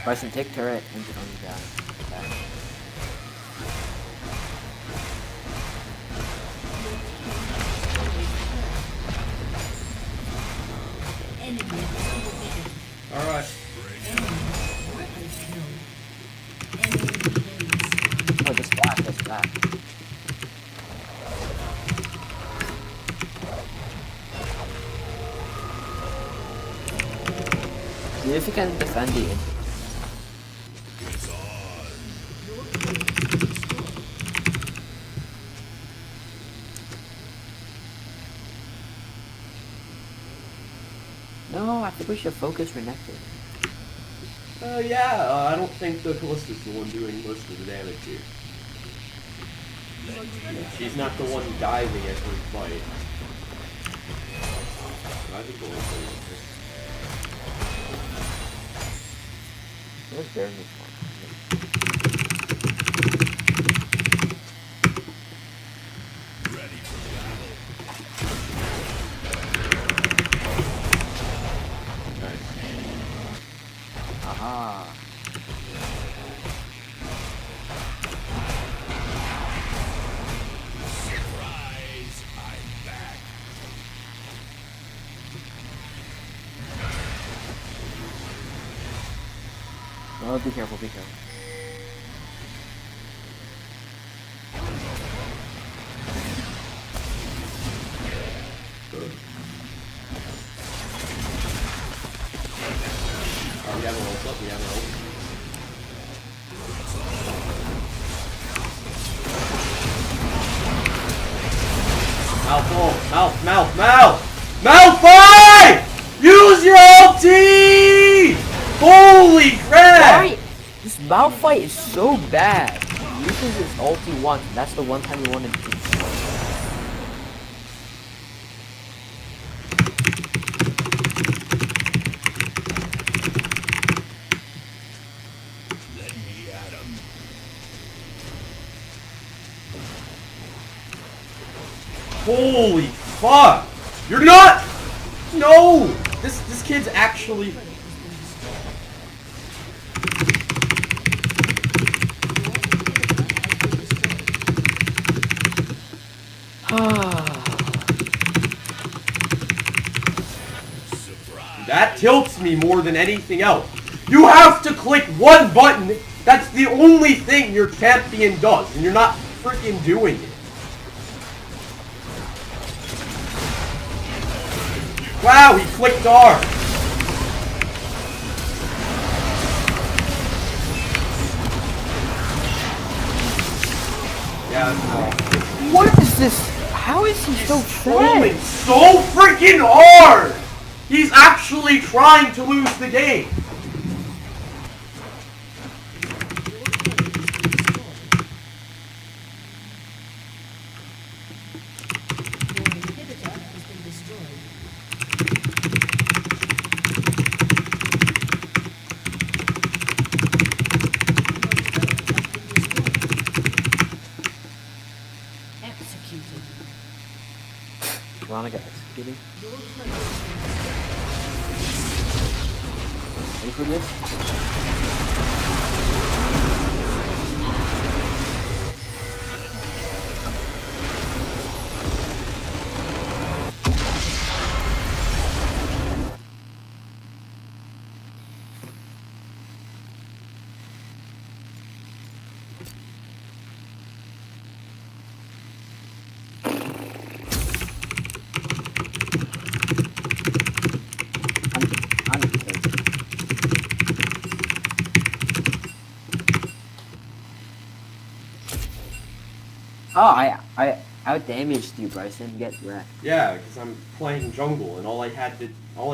Bryson, take turret and get on the guy. Alright. Oh, just flash. See if you can defend the entrance. No, I think we should focus Renekton. Yeah, I don't think the Callista's the one doing most of the damage here. She's not the one diving every fight. I think the one Where's Jeremy from? Aha. Surprise! I'm back. Oh, be careful. we have a ult up, we have an ult. Mouth! Malphite! Use your ulti! Holy crap! Why? This Malphite is so bad. He uses his ulti once, and that's the one time he wanted to. Let me at him. Holy fuck! You're not! No! This kid's actually... That tilts me more than anything else. You have to click one button. That's the only thing your champion does, and you're not freaking doing it. Wow, he clicked R. Yeah, no. What is this? How is he so Trolling fast? so freaking hard! He's actually trying to lose the game. Veronica executing. Ready for this? Oh, I outdamaged you, Bryson. Get wrecked. Yeah, because I'm playing jungle, and all I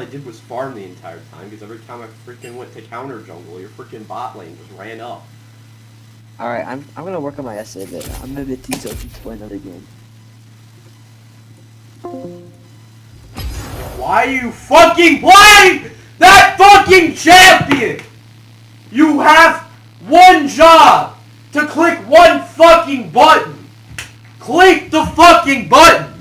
did was farm the entire time. Because every time I freaking went to counter jungle, your freaking bot lane just ran up. All right, I'm gonna work on my essay a bit. I'm a bit too selfish to play another game. Why you fucking playing that fucking champion? You have one job to click one fucking button. Click the fucking button!